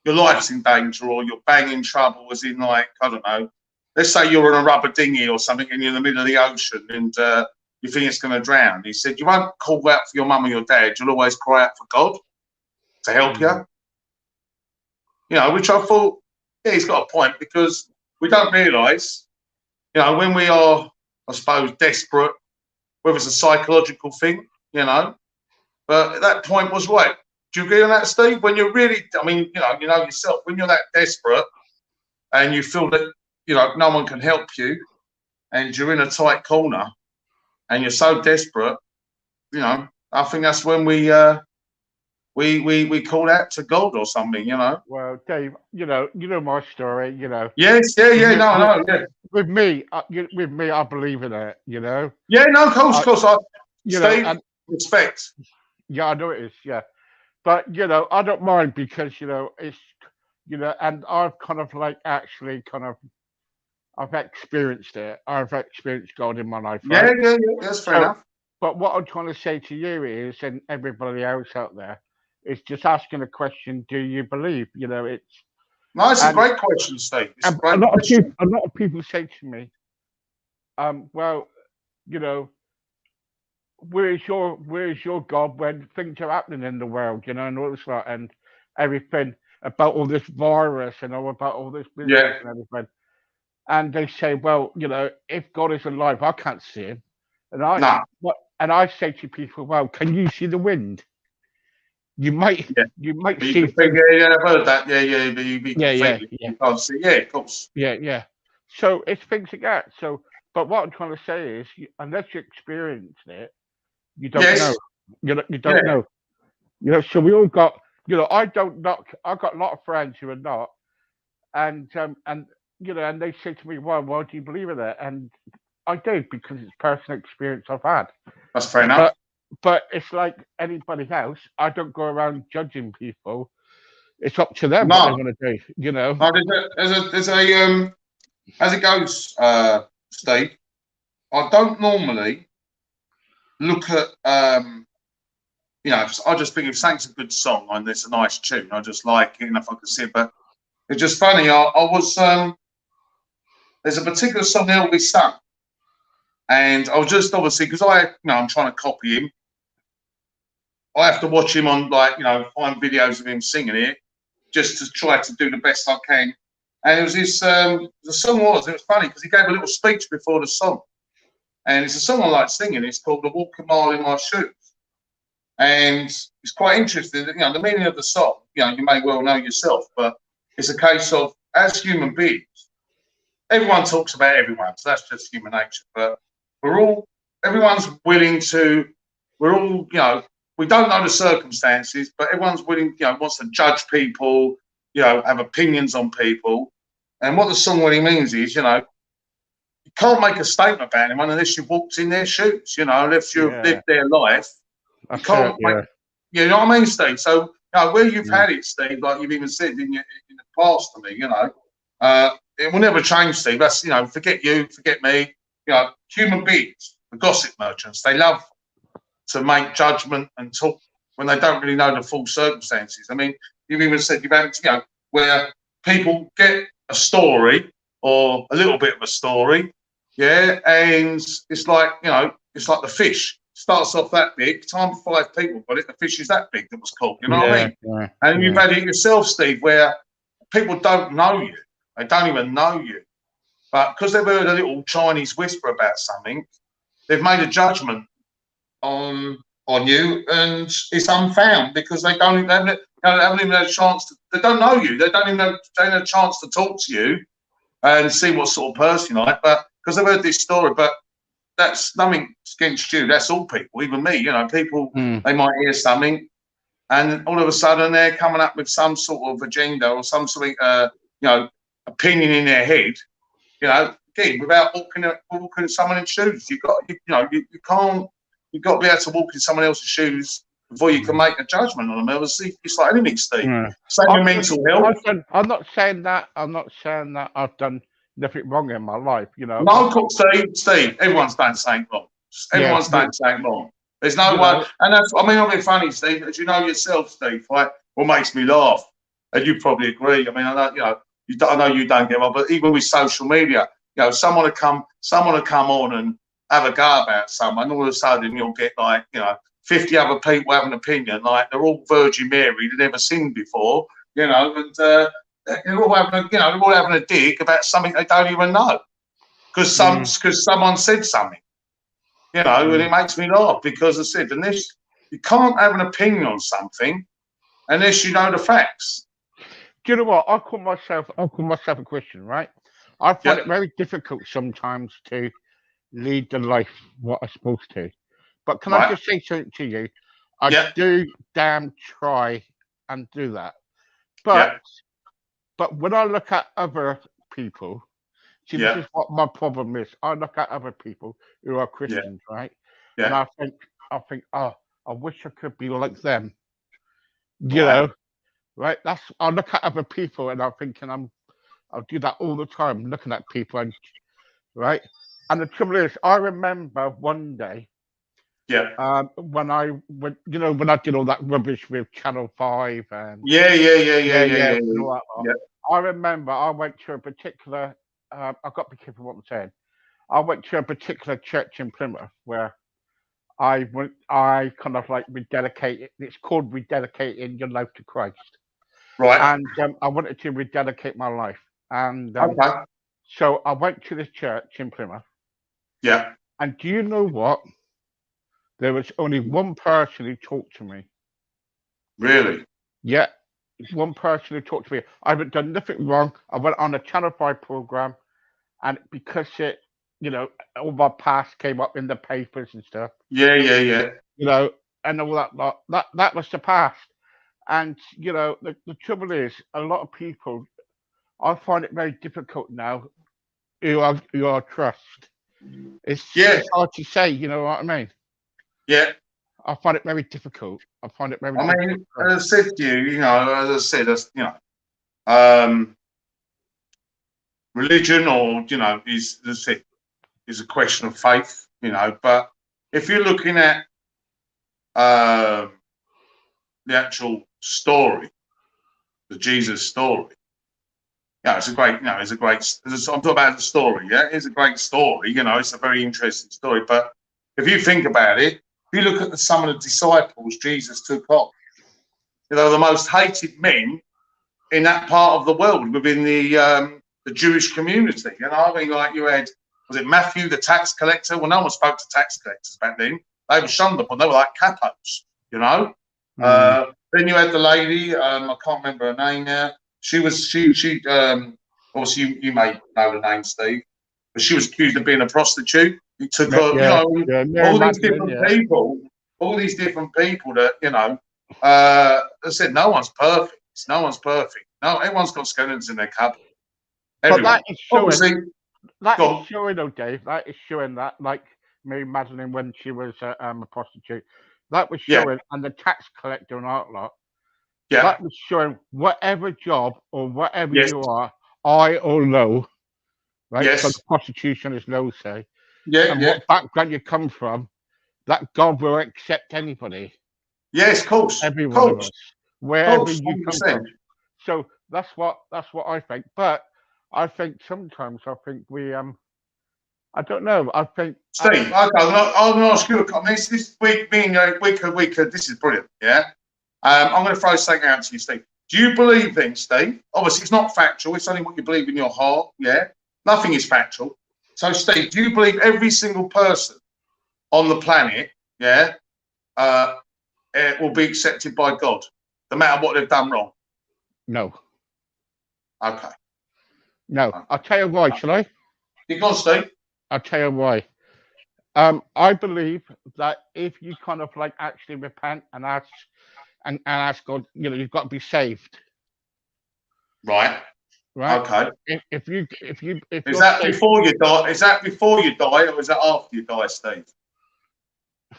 your life's in danger or you're banging trouble, as in like, I don't know, let's say you're in a rubber dinghy or something and you're in the middle of the ocean and you think it's going to drown. He said, you won't call out for your mum or your dad, you'll always cry out for God to help you. Which I thought, yeah, he's got a point because we don't realise, when we are, I suppose, desperate, whether it's a psychological thing, but that point was right. Do you agree on that, Steve? When you're really, you know yourself, when you're that desperate and you feel that, no one can help you and you're in a tight corner and you're so desperate, I think that's when we call out to God or something, Well, Dave, you know my story, Yes, yeah. With me, I believe in it, Yeah, no, of course. Steve, respect. Yeah, I know it is, yeah. But, I don't mind because, it's, and I've kind of like actually I've experienced it. I've experienced God in my life. Right? Yeah, that's fair enough. But what I'm trying to say to you is, and everybody else out there, is just asking a question, do you believe? It's... No, it's a great question, Steve. It's a great question. A lot of people say to me, well, where's your God when things are happening in the world, and all this like, and everything about all this virus and all about all this business and everything. And they say, well, if God is alive, I can't see him. And and I say to people, well, can you see the wind? You might Yeah. see You can think, things. yeah, I've heard that. Yeah, but you can feel it. You can't see. Yeah, of course. Yeah. So it's things like that. So, but what I'm trying to say is, unless you experience it, you don't know. Yes. You don't know. So we all got. I don't knock. I've got a lot of friends who are not, and and they say to me, "Well, why do you believe in it?" And I do because it's personal experience I've had. That's fair enough. But it's like anybody else. I don't go around judging people. It's up to them what they want to do. No, there's a as it goes, Steve. I don't normally look at I just think if something's a good song and it's a nice tune, I just like it enough I can see it. But it's just funny. I was there's a particular song Elvis sung, and I was just obviously because I'm trying to copy him. I have to watch him on find videos of him singing it just to try to do the best I can. And it was this the song it was funny because he gave a little speech before the song, and it's a song I like singing. It's called "The Walk a Mile in My Shoes." And it's quite interesting. The meaning of the song, you may well know yourself, but it's a case of, as human beings, everyone talks about everyone, so that's just human nature. But everyone's willing to, we don't know the circumstances, but everyone's willing, wants to judge people, have opinions on people. And what the song really means is, you can't make a statement about anyone unless you've walked in their shoes, unless you've lived their life. You can't you know what I mean, Steve? So where you've had it, Steve, like you've even said in the past to me, it will never change, Steve. That's forget you, forget me. Human beings, the gossip merchants, they love to make judgment and talk when they don't really know the full circumstances. I mean, you've even said you've had where people get a story or a little bit of a story, and it's like it's like the fish. Starts off that big, time 5 people got it, the fish is that big that was caught, you know what I mean? Yeah, and you've had it yourself, Steve, where people don't know you. They don't even know you. But because they've heard a little Chinese whisper about something, they've made a judgment on you, and it's unfound because they haven't even had a chance to, they don't know you. They don't even have a chance to talk to you and see what sort of person you're like, but because they've heard this story, but that's nothing against you. That's all people, even me. People, they might hear something and all of a sudden they're coming up with some sort of agenda or some sort of, opinion in their head, again, without walking someone in shoes. You've got to be able to walk in someone else's shoes before you can make a judgment on them. Obviously, it's like anything, Steve. Same with mental health. I'm not saying that I've done nothing wrong in my life, No, Steve, everyone's done something wrong. Everyone's done something wrong. There's no one, and that's, I'll be funny, Steve, as you know yourself, Steve, right? What makes me laugh, and you probably agree. I mean, I know, I know you don't get on, but even with social media, someone will come on and have a go about someone, all of a sudden you'll get 50 other people have an opinion, like they're all Virgin Mary, they've never seen before, and they're all having a dig about something they don't even know because someone said something, and it makes me laugh because I said, you can't have an opinion on something unless you know the facts. Do you know what? I'll call myself a Christian, right? I find it very difficult sometimes to lead the life what I'm supposed to. But can I just say something to you? I do damn try and do that. But when I look at other people, see, this is what my problem is. I look at other people who are Christians, right? And I think, oh, I wish I could be like them. You know, right? I look at other people and I'm thinking I'll do that all the time, looking at people and right. And the trouble is, I remember one day, when I went, when I did all that rubbish with Channel 5 and I remember I went to a particular. I've got to be careful what I'm saying. I went to a particular church in Plymouth where I kind of like rededicated. It's called rededicating your life to Christ. Right. And I wanted to rededicate my life. And so I went to this church in Plymouth. Yeah. And do you know what? There was only one person who talked to me. Really? Yeah, one person who talked to me. I haven't done nothing wrong. I went on a Channel 5 program, and because it, all my past came up in the papers and stuff, Yeah, yeah, yeah. And all that was the past. And the trouble is, a lot of people, I find it very difficult now who I trust. It's hard to say, you know what I mean? Yeah. I find it very difficult. I find it very I mean, difficult. as I said to you, as I said, religion or, is, as I said, is a question of faith, but if you're looking at the actual story, the Jesus story, it's a great, I'm talking about the story, it's a great story, it's a very interesting story, but if you think about it, if you look at some of the disciples Jesus took on, the most hated men in that part of the world within the Jewish community. I mean, like you had, was it Matthew, the tax collector? Well, no one spoke to tax collectors back then. They were shunned upon. They were like capos, Then you had the lady, I can't remember her name now. She obviously you may know the name, Steve, but she was accused of being a prostitute. He took her, all these different people that, I said, no one's perfect. No one's perfect. No, everyone's got skeletons in their cupboard. But that is showing. Obviously, Dave. That is showing that, like Mary Magdalene when she was a prostitute. That was showing, and the tax collector and that lot. Yeah. That was showing whatever job or whatever you are, high or low, right? Yes. So prostitution is low, say. Yeah. And what background you come from, that God will accept anybody. Yes, of course. Every one of us, wherever you come from. So that's what I think. But I think sometimes we I don't know. I think Steve, I'm going to ask you a comment. This week, we could. This is brilliant. Yeah. I'm going to throw something out to you, Steve. Do you believe then, Steve? Obviously, it's not factual. It's only what you believe in your heart. Yeah. Nothing is factual. So, Steve, do you believe every single person on the planet, will be accepted by God, no matter what they've done wrong? No. Okay. No. Okay. I'll tell you why, shall I? You go on, Steve. I'll tell you why. I believe that if you kind of like actually repent and ask God, you've got to be saved. Right. Right. Okay. If is that before you die? Is that before you die, or is that after you die, Steve?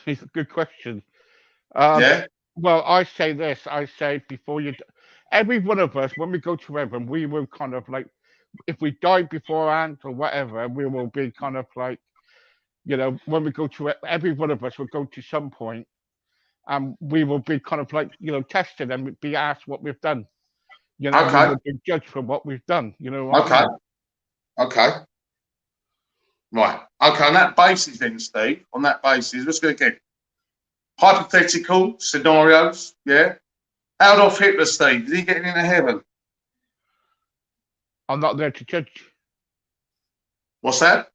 It's a good question. Well, I say this. I say before you, every one of us, when we go to heaven, we will kind of like, if we die beforehand or whatever, we will be kind of like, when we go to it, every one of us will go to some point, and we will be kind of like, tested and be asked what we've done. We will be judged for what we've done. Okay. Right. Okay. On that basis, then, Steve. On that basis, let's go again. Hypothetical scenarios. Yeah. Adolf Hitler, Steve. Is he getting into heaven? I'm not there to judge. What's that?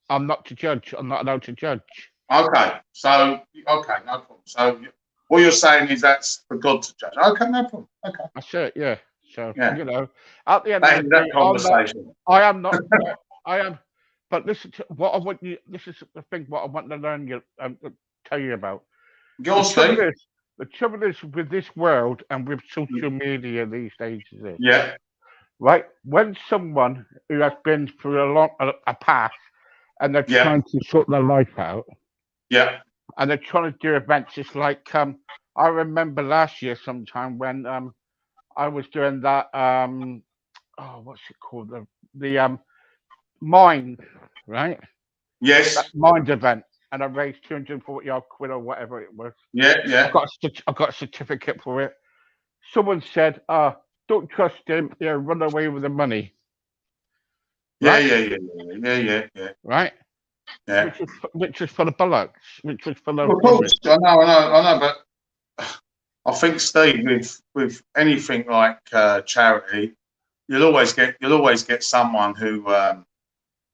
I'm not to judge. I'm not allowed to judge. Okay. So, no problem. So, what you're saying is that's for God to judge. Okay, no problem. Okay. That's it. Yeah. So, at the end of the day, conversation. I am not. I am. But listen to what I want you. This is the thing. What I want to learn you tell you about. Go on, Steve. The trouble is with this world and with social media these days is this. Yeah. Right. When someone who has been through a past and they're trying to sort their life out. Yeah. And they're trying to do events. It's like I remember last year sometime when I was doing that what's it called? The Mind, right? Yes. That Mind event. And I raised 240 odd quid or whatever it was. Yeah. I got a certificate for it. Someone said, don't trust him, he'll run away with the money. Right? Yeah. Right? Yeah. Which was for the bullocks. Which was for the of course, I know, but I think, Steve, with anything like charity, you'll always get someone who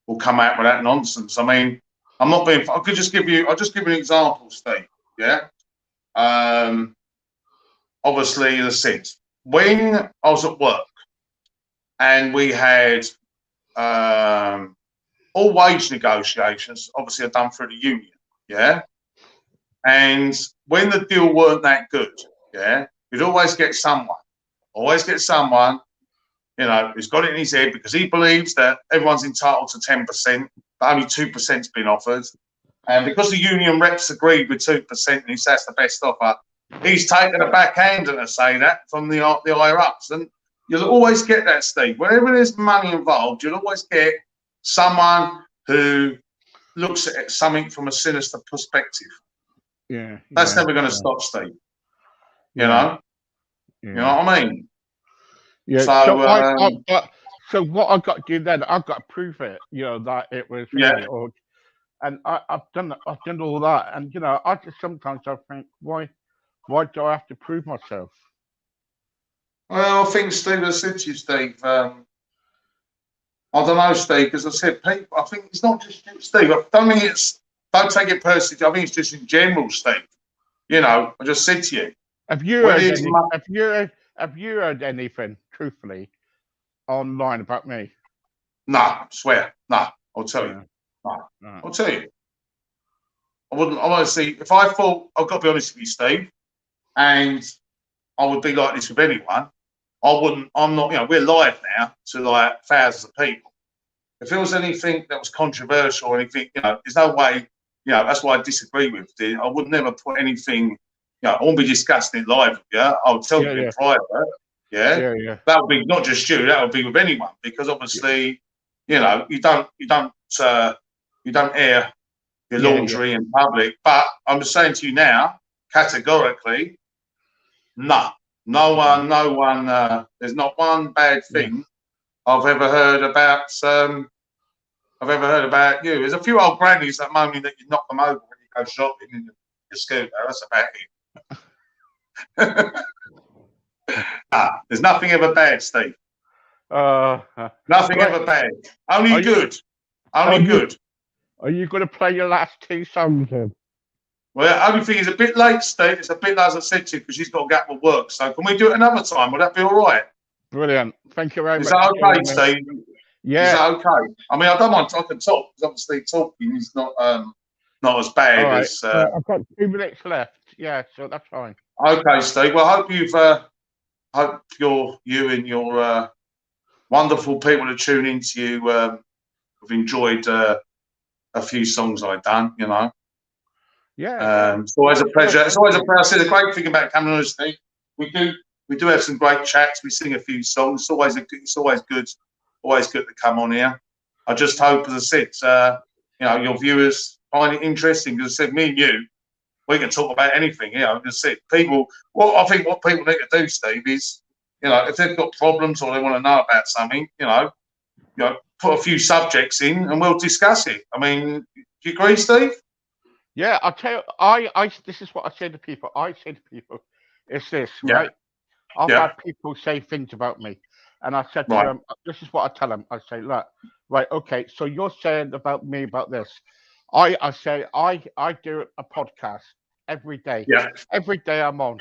will come out with that nonsense. I mean, I'm not being. I could just give you. I'll just give you an example, Steve. Yeah. Obviously, as I said, when I was at work and we had all wage negotiations, obviously I've done through the union. Yeah. And when the deal weren't that good, yeah, you'd always get someone, who's got it in his head because he believes that everyone's entitled to 10%, but only 2%'s been offered. And because the union reps agreed with 2% and he says that's the best offer, he's taken a backhander to say that from the higher ups. And you'll always get that, Steve. Whenever there's money involved, you'll always get someone who looks at something from a sinister perspective. Yeah. That's never going to stop, Steve. You know what I mean? Yeah. So what I've got to do then, I've got to prove it, that it was and I've done all that, and I just sometimes I think, why do I have to prove myself? Well, I think, Steve, I said to you, Steve, I don't know, Steve, because I said, people, I think it's not just you, Steve. I don't think don't take it personally. I think it's just in general, Steve. I just said to you. Have you heard anything, truthfully, online about me? No, I swear. No, I'll tell you. No, I'll tell you. I wouldn't, honestly, if I thought, I've got to be honest with you, Steve, and I would be like this with anyone, I'm not, we're live now to like thousands of people. If there was anything that was controversial or anything, there's no way, that's why I disagree with it. I would never put anything, I won't be discussing it live with you. I'll tell you in private. Yeah. That would be not just you, that would be with anyone, because obviously, you don't air your laundry in public. But I'm just saying to you now, categorically, no one, there's not one bad thing I've ever heard about you. There's a few old grannies that moan that you knock them over when you go shopping in your scooter. That's about it. There's nothing ever bad, Steve. Nothing ever bad. Only good. Only good. Are you going to play your last two songs then? Well, the only thing is a bit late, Steve. It's a bit, as I said to you, because she's got to get to work. So can we do it another time? Would that be all right? Brilliant. Thank you very much. Is that okay, Steve? Yeah. Is that okay? I mean, I don't mind. I can talk, because obviously talking is not as bad as. I've got 2 minutes left. Yeah, so that's fine. Okay, Steve. Well, I hope you and your wonderful people that tune into you have enjoyed a few songs I've done. Yeah. It's always a pleasure. It's always a pleasure. I say the great thing about coming on, Steve, we do have some great chats. We sing a few songs. It's always good to come on here. I just hope, as I said, your viewers find it interesting. Because I said, me and you, we can talk about anything. As I said, people. I think what people need to do, Steve, is if they've got problems or they want to know about something, put a few subjects in and we'll discuss it. I mean, do you agree, Steve? Yeah, I'll tell you, this is what I say to people. It's this, right? I've had people say things about me, and I said to them, this is what I tell them. I say, look, right, okay, so you're saying about me about this. I say, I do a podcast every day. Yeah. Every day I'm on.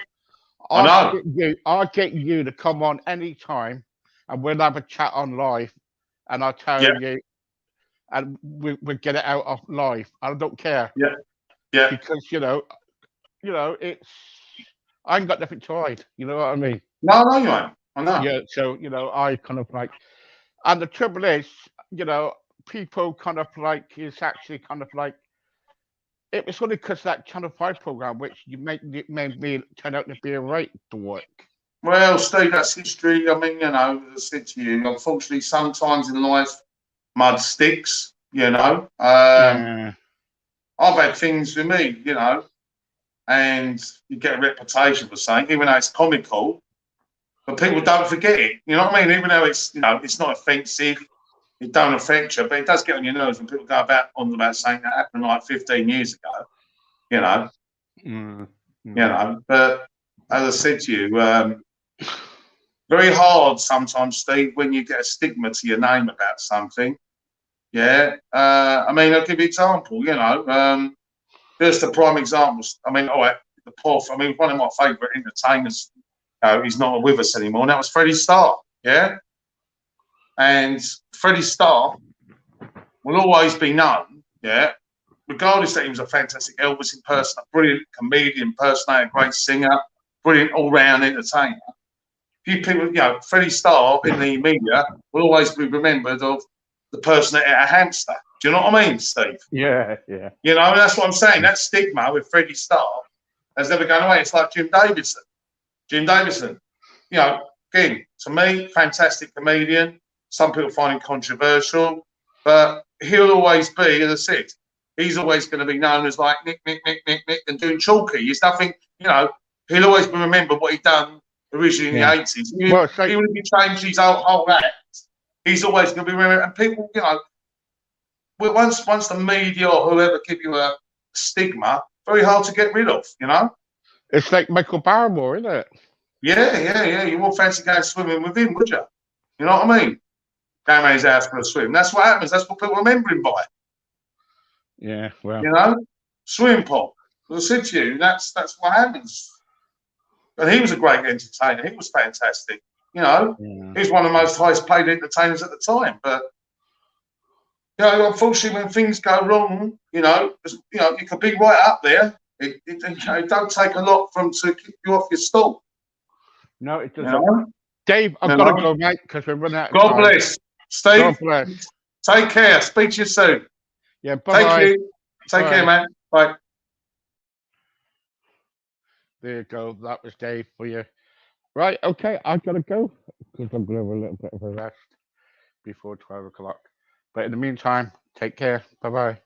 I'll get you to come on anytime, and we'll have a chat on live, and I'll tell you, and we'll get it out of live. I don't care. Yeah. Because it's I ain't got nothing to hide. You know what I mean? No, you ain't. I know. Yeah. So I kind of like, and the trouble is, people kind of like is actually kind of like. It was only because that Channel 5 program, which you made me turn out to be a right dork. Well, Steve, that's history. I mean, as I said to you, unfortunately, sometimes in life, mud sticks. I've had things with me, and you get a reputation for saying, even though it's comical, but people don't forget it. You know what I mean? Even though it's, it's not offensive, it don't affect you, but it does get on your nerves when people go about saying that happened like 15 years ago. But as I said to you, very hard sometimes, Steve, when you get a stigma to your name about something. Yeah. I mean, I'll give you an example. You know, just the prime examples. I mean, all right, the Puff. I mean, one of my favourite entertainers. He's not with us anymore. And that was Freddie Starr. Yeah. And Freddie Starr will always be known. Yeah. Regardless that he was a fantastic Elvis impersonator, brilliant comedian, impersonator, great singer, brilliant all-round entertainer. Few people, you know, Freddie Starr in the media will always be remembered of the person that ate a hamster. Do you know what I mean, Steve? Yeah, yeah. You know, that's what I'm saying. That stigma with Freddie Starr has never gone away. It's like Jim Davidson. Jim Davidson, you know, again, to me, fantastic comedian. Some people find him controversial, but he'll always be, as I said, he's always going to be known as like Nick, and doing chalky. He's nothing, you know, he'll always be remembered what he done originally in the 80s. Even if he changed his whole act, he's always going to be remembered. And people, you know, once the media or whoever give you a stigma, very hard to get rid of, you know? It's like Michael Barrymore, isn't it? Yeah. You wouldn't fancy going swimming with him, would you? You know what I mean? Going around his house for a swim. That's what happens. That's what people remember him by. Yeah, well. You know? Swimming pool. As I said to you, that's what happens. And he was a great entertainer. He was fantastic. You know? Yeah. He was one of the most highest paid entertainers at the time. But you know, unfortunately, when things go wrong, you know, you could be right up there. It don't take a lot to keep you off your stool. No, it doesn't. You know? Dave, I've got to go, mate, because we're running out of God time. bless. Steve, God bless. Take care. Speak to you soon. Yeah, bye. Thank you. Take care, man. Bye. There you go. That was Dave for you. Right, okay, I've got to go because I'm going to have a little bit of a rest before 12 o'clock. But in the meantime, take care. Bye-bye.